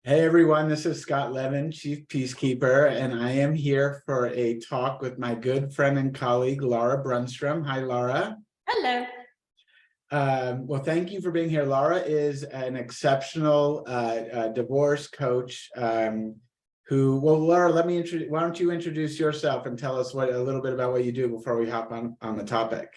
Hey everyone, this is Scott Levin, Chief Peacekeeper, and I am here for a talk with my good friend and colleague, Lara Brunstrom. Hi, Lara. Hello. Well, thank you for being here. Lara is an exceptional divorce coach Lara, why don't you introduce yourself and tell us a little bit about what you do before we hop on the topic.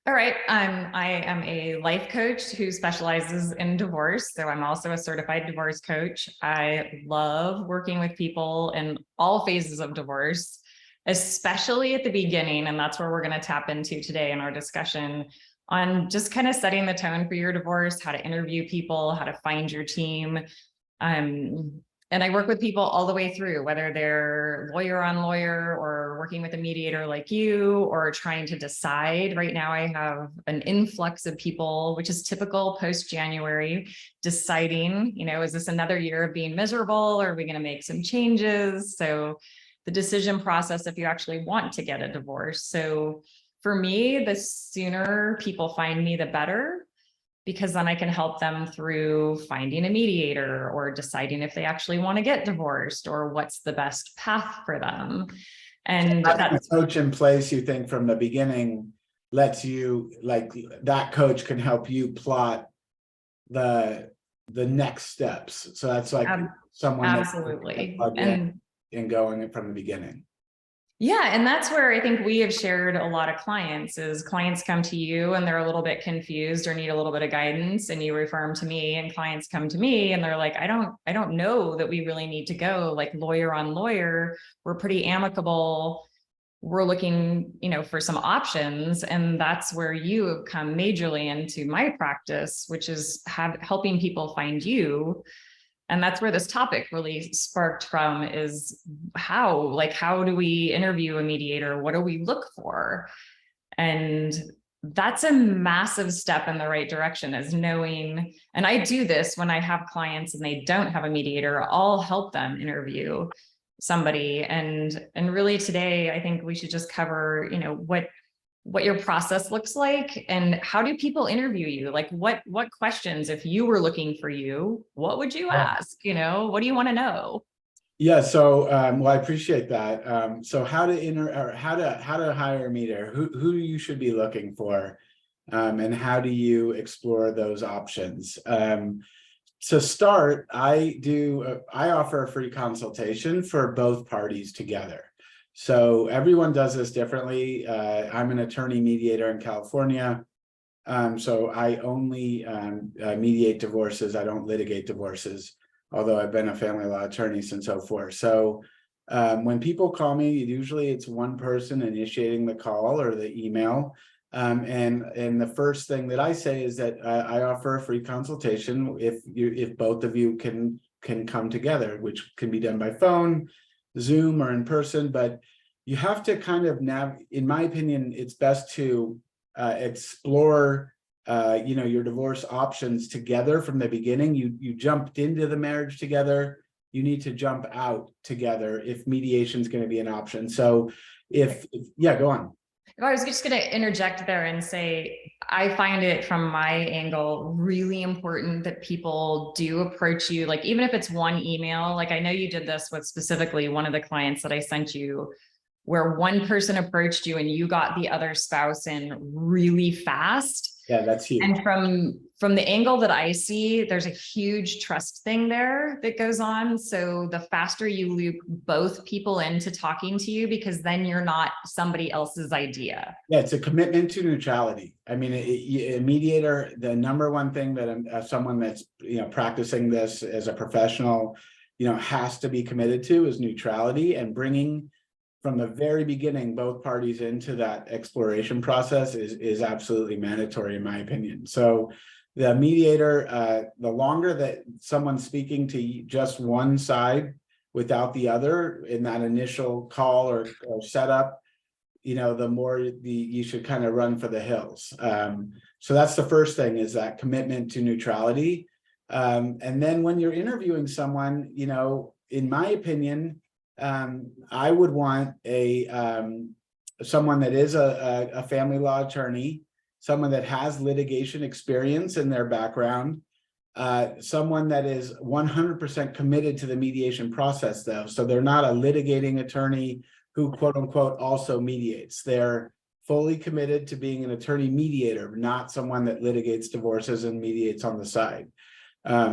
All right. I am a life coach who specializes in divorce. So I'm also a certified divorce coach. I love working with people in all phases of divorce, especially at the beginning. And that's where we're going to tap into today in our discussion on just kind of setting the tone for your divorce, how to interview people, how to find your team. And I work with people all the way through, whether they're lawyer on lawyer or working with a mediator like you, or trying to decide. Right now, I have an influx of people, which is typical post-January, deciding, is this another year of being miserable? Or are we going to make some changes? So the decision process, if you actually want to get a divorce. So for me, the sooner people find me, the better, because then I can help them through finding a mediator or deciding if they actually want to get divorced or what's the best path for them. And having a coach in place, you think, from the beginning lets you, like, that coach can help you plot the next steps. So that's like someone absolutely and going from the beginning. Yeah. And that's where I think we have shared a lot of clients is clients come to you and they're a little bit confused or need a little bit of guidance, and you refer them to me, and clients come to me and they're like, I don't know that we really need to go like lawyer on lawyer. We're pretty amicable. We're looking, for some options. And that's where you have come majorly into my practice, which is helping people find you. And that's where this topic really sparked from, is how do we interview a mediator? What do we look for? And that's a massive step in the right direction, is knowing, and I do this when I have clients and they don't have a mediator, I'll help them interview somebody. And really today, I think we should just cover, what your process looks like and how do people interview you? Like what questions, if you were looking for you, what would you ask? What do you want to know? Yeah, so well, I appreciate that. So how to hire a mediator, who you should be looking for, and how do you explore those options? To start, I offer a free consultation for both parties together. So everyone does this differently. I'm an attorney mediator in California. So I only mediate divorces. I don't litigate divorces, although I've been a family law attorney since '04. So when people call me, usually it's one person initiating the call or the email. And the first thing that I say is that I offer a free consultation if both of you can come together, which can be done by phone, Zoom, or in person. But you have to kind of in my opinion, it's best to explore your divorce options together from the beginning. You jumped into the marriage together, you need to jump out together if mediation is going to be an option. So yeah, go on. I was just going to interject there and say, I find it from my angle really important that people do approach you, like even if it's one email. Like I know you did this with specifically one of the clients that I sent you, where one person approached you and you got the other spouse in really fast. Yeah, that's huge. And from the angle that I see, there's a huge trust thing there that goes on. So the faster you loop both people into talking to you, because then you're not somebody else's idea. Yeah, it's a commitment to neutrality. I mean, a mediator, the number one thing that someone that's practicing this as a professional, has to be committed to is neutrality, and bringing from the very beginning both parties into that exploration process is absolutely mandatory, in my opinion. So the mediator, the longer that someone's speaking to just one side without the other in that initial call or setup, the more you should kind of run for the hills. So that's the first thing, is that commitment to neutrality. And then when you're interviewing someone, in my opinion, I would want someone that is a family law attorney, someone that has litigation experience in their background, someone that is 100% committed to the mediation process, though. So they're not a litigating attorney who, quote unquote, also mediates. They're fully committed to being an attorney mediator, not someone that litigates divorces and mediates on the side.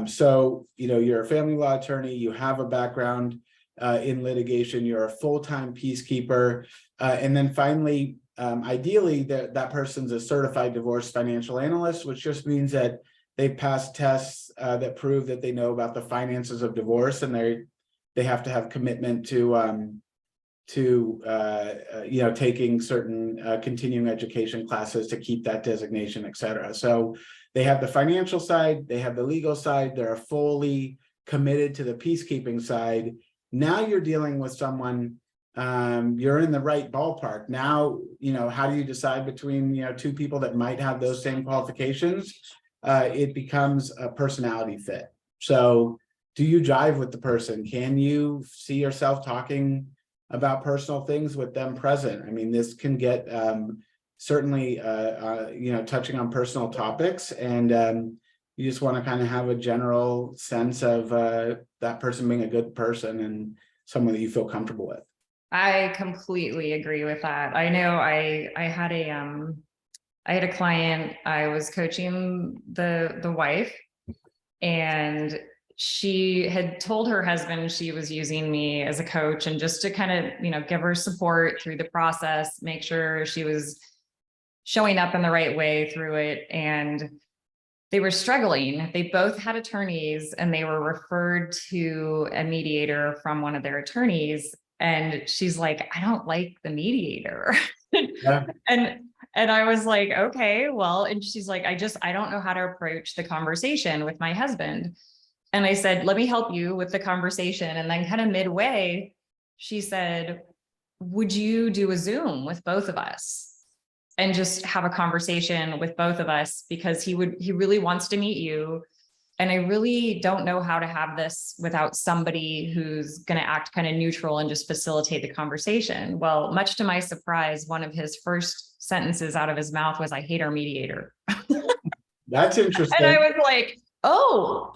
So, you're a family law attorney, you have a background in litigation, you're a full-time peacekeeper. And then finally, ideally, that person's a certified divorce financial analyst, which just means that they've passed tests that prove that they know about the finances of divorce, and they have to have commitment to taking certain continuing education classes to keep that designation, et cetera. So they have the financial side, they have the legal side, they're fully committed to the peacekeeping side. Now you're dealing with someone, you're in the right ballpark. Now, how do you decide between, two people that might have those same qualifications? It becomes a personality fit. So do you jive with the person? Can you see yourself talking about personal things with them present? I mean, this can get certainly, touching on personal topics, and you just want to kind of have a general sense of that person being a good person and someone that you feel comfortable with. I completely agree with that. I know I had a client, I was coaching the wife, and she had told her husband she was using me as a coach, and just to kind of, give her support through the process, make sure she was showing up in the right way through it. And they were struggling. They both had attorneys, and they were referred to a mediator from one of their attorneys. And she's like, I don't like the mediator. Yeah. And I was like, okay, well, and she's like, I don't know how to approach the conversation with my husband. And I said, let me help you with the conversation. And then kind of midway, she said, would you do a Zoom with both of us and just have a conversation with both of us? Because he really wants to meet you. And I really don't know how to have this without somebody who's going to act kind of neutral and just facilitate the conversation. Well, much to my surprise, one of his first sentences out of his mouth was, I hate our mediator. That's interesting. And I was like, oh,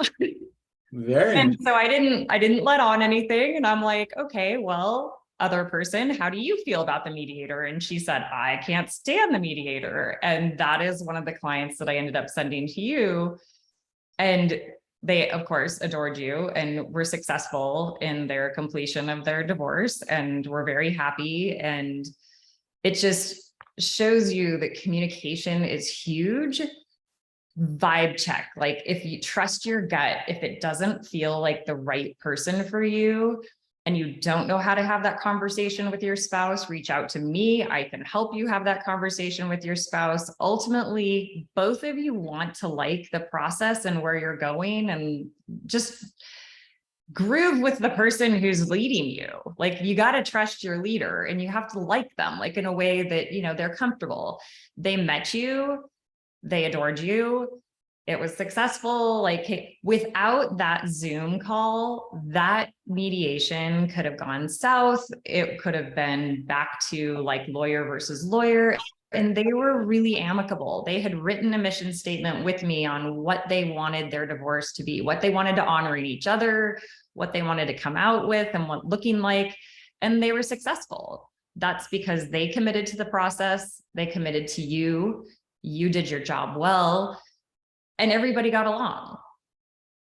very and so I didn't let on anything. And I'm like, okay, well, other person, how do you feel about the mediator? And she said, I can't stand the mediator. And that is one of the clients that I ended up sending to you. And they, of course, adored you and were successful in their completion of their divorce, and were very happy. And it just shows you that communication is huge. Vibe check. Like, if you trust your gut, if it doesn't feel like the right person for you, and you don't know how to have that conversation with your spouse, reach out to me. I can help you have that conversation with your spouse. Ultimately, both of you want to like the process and where you're going, and just groove with the person who's leading you. Like, you got to trust your leader, and you have to like them, like in a way that, they're comfortable. They met you, they adored you. It was successful. Like, without that Zoom call, that mediation could have gone south. It could have been back to like lawyer versus lawyer. And they were really amicable. They had written a mission statement with me on what they wanted their divorce to be, what they wanted to honor in each other, what they wanted to come out with, and what looking like. And they were successful. That's because they committed to the process. They committed to you. You did your job well. And everybody got along,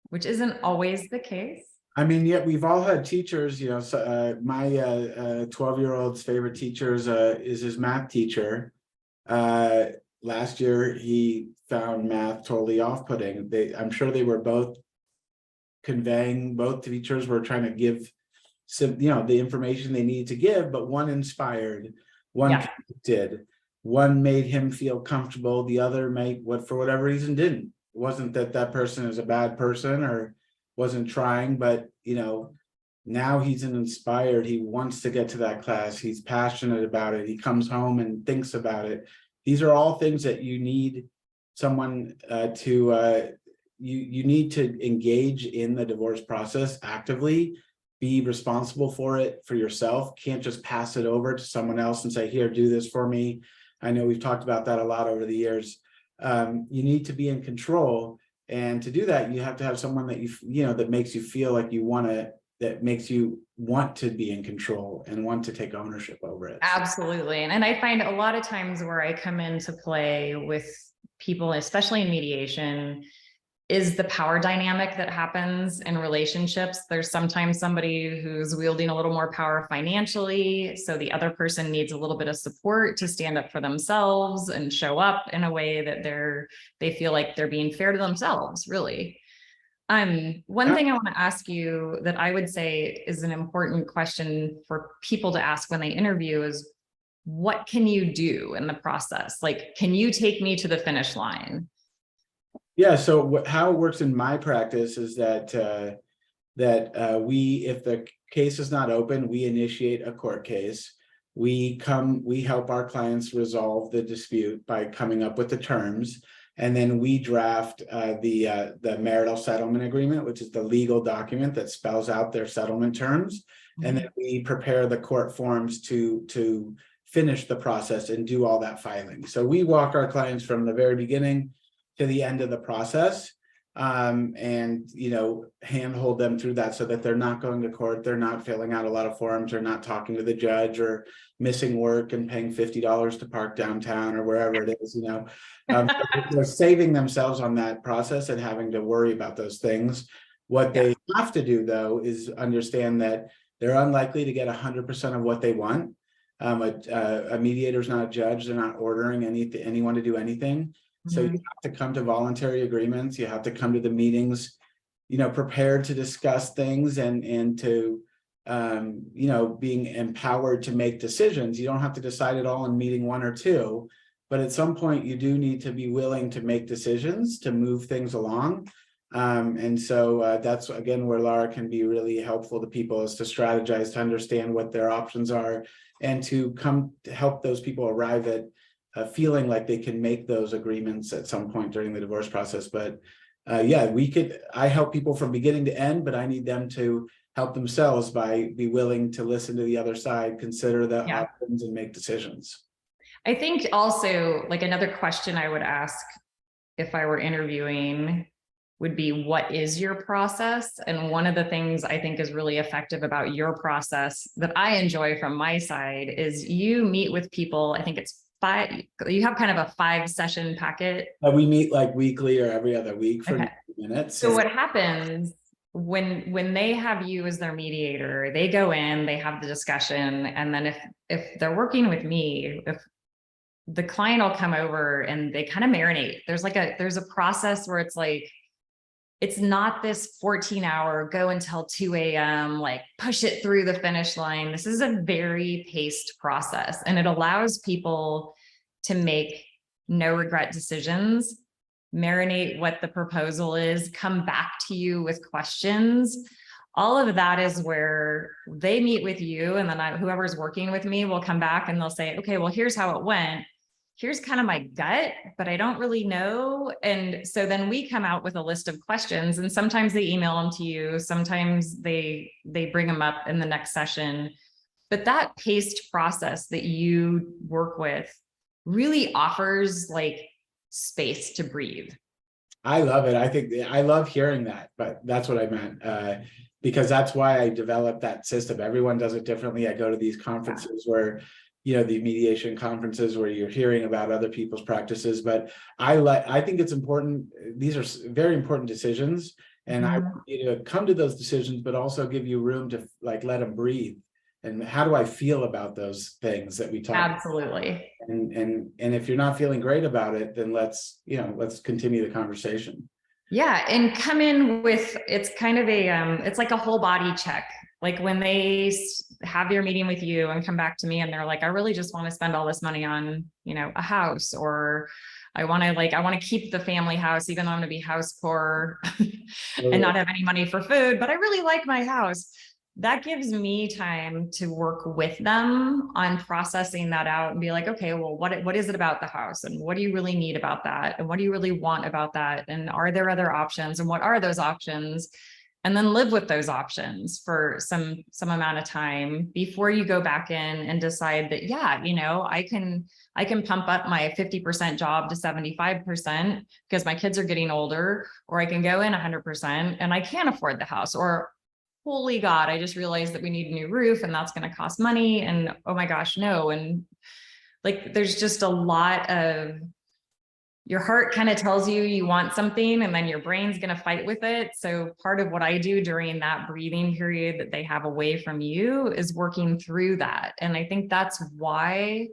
which isn't always the case. I mean, yet we've all had teachers, so, my 12-year-old's favorite teachers is his math teacher. Last year, he found math totally off-putting. I'm sure they were both teachers were trying to give some, the information they needed to give, but one inspired, one convicted, one made him feel comfortable, the other for whatever reason didn't. It wasn't that person is a bad person or wasn't trying, but now he's inspired. He wants to get to that class. He's passionate about it. He comes home and thinks about it. These are all things that you need someone you need to engage in the divorce process actively, be responsible for it for yourself. Can't just pass it over to someone else and say, here, do this for me. I know we've talked about that a lot over the years. You need to be in control. And to do that, you have to have someone that that makes you feel like that makes you want to be in control and want to take ownership over it. Absolutely. And I find a lot of times where I come into play with people, especially in mediation, is the power dynamic that happens in relationships. There's sometimes somebody who's wielding a little more power financially, so the other person needs a little bit of support to stand up for themselves and show up in a way that they feel like they're being fair to themselves, really. One thing I want to ask you that I would say is an important question for people to ask when they interview is, what can you do in the process? Like, can you take me to the finish line? Yeah, so how it works in my practice is that if the case is not open, we initiate a court case. We help our clients resolve the dispute by coming up with the terms, and then we draft the marital settlement agreement, which is the legal document that spells out their settlement terms, and then we prepare the court forms to finish the process and do all that filing. So we walk our clients from the very beginning to the end of the process, and handhold them through that so that they're not going to court, they're not filling out a lot of forms, or not talking to the judge, or missing work and paying $50 to park downtown or wherever it is. They're saving themselves on that process and having to worry about those things. What they have to do, though, is understand that they're unlikely to get 100% of what they want. A mediator is not a judge; they're not ordering anyone to do anything. So you have to come to voluntary agreements. You have to come to the meetings, prepared to discuss things and to, being empowered to make decisions. You don't have to decide it all in meeting 1 or 2, but at some point you do need to be willing to make decisions to move things along. And so that's, again, where Lara can be really helpful to people, is to strategize, to understand what their options are, and to come to help those people arrive at feeling like they can make those agreements at some point during the divorce process. But I help people from beginning to end, but I need them to help themselves by be willing to listen to the other side, consider the options, and make decisions. I think also, like, another question I would ask if I were interviewing would be, what is your process? And one of the things I think is really effective about your process that I enjoy from my side is you meet with people. I think it's 5, you have kind of a 5-session packet. We meet like weekly or every other week for 90 minutes. So what happens when they have you as their mediator, they go in, they have the discussion, and then if they're working with me, if the client will come over and they kind of marinate. There's a process where it's like, it's not this 14-hour go until 2 a.m., like push it through the finish line. This is a very paced process, and it allows people to make no regret decisions, marinate what the proposal is, come back to you with questions. All of that is where they meet with you, and then whoever's working with me will come back and they'll say, okay, well, here's how it went. Here's kind of my gut, but I don't really know. And so then we come out with a list of questions, and sometimes they email them to you. Sometimes they bring them up in the next session. But that paced process that you work with really offers like space to breathe. I love it. I think I love hearing that, but that's what I meant, because that's why I developed that system. Everyone does it differently. I go to these conferences where, the mediation conferences where you're hearing about other people's practices, but I think it's important. These are very important decisions, and I want you to come to those decisions, but also give you room to let them breathe. And how do I feel about those things that we talk Absolutely. about? And if you're not feeling great about it, then let's continue the conversation. Yeah. And come in with, it's kind of it's like a whole body check. Like when they have their meeting with you and come back to me and they're like, I really just want to spend all this money on, a house, or I want to keep the family house, even though I'm going to be house poor and not have any money for food, but I really like my house. That gives me time to work with them on processing that out and be like, okay, well, what is it about the house? And what do you really need about that? And what do you really want about that? And are there other options? And what are those options? and then live with those options for some amount of time before you go back in and decide that, yeah, you know, I can pump up my 50% job to 75% because my kids are getting older, or I can go in 100% and I can't afford the house, or holy God, I just realized that we need a new roof and that's going to cost money. And oh my gosh, no. And like, there's just a lot of, your heart kind of tells you you want something, and then your brain's going to fight with it. So part of what I do during that breathing period that they have away from you is working through that. And I think that's why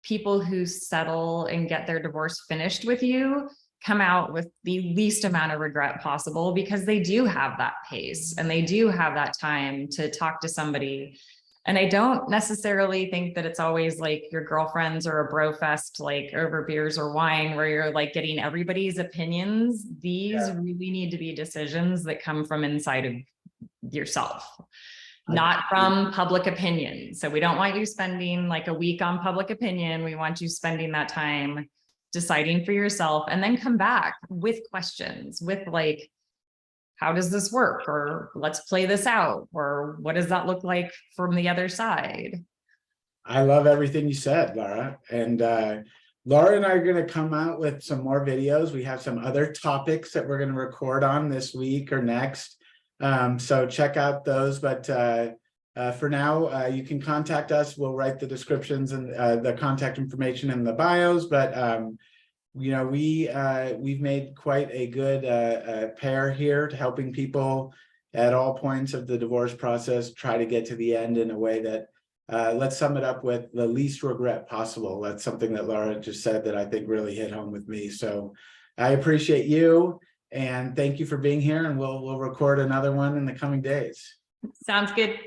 people who settle and get their divorce finished with you come out with the least amount of regret possible, because they do have that pace and they do have that time to talk to somebody. And I don't necessarily think that it's always like your girlfriends or a bro fest, like over beers or wine, where you're like getting everybody's opinions. These really need to be decisions that come from inside of yourself, not from public opinion. So we don't want you spending like a week on public opinion. We want you spending that time deciding for yourself, and then come back with questions, with like, how does this work? Or let's play this out. Or what does that look like from the other side? I love everything you said, Lara. And Lara and I are going to come out with some more videos. We have some other topics that we're going to record on this week or next. So check out those. But for now, you can contact us. We'll write the descriptions and the contact information in the bios. But you know, we've made quite a good pair here to helping people at all points of the divorce process try to get to the end in a way that, let's sum it up with the least regret possible. That's something that Lara just said that I think really hit home with me. So I appreciate you, and thank you for being here, and we'll record another one in the coming days. Sounds good.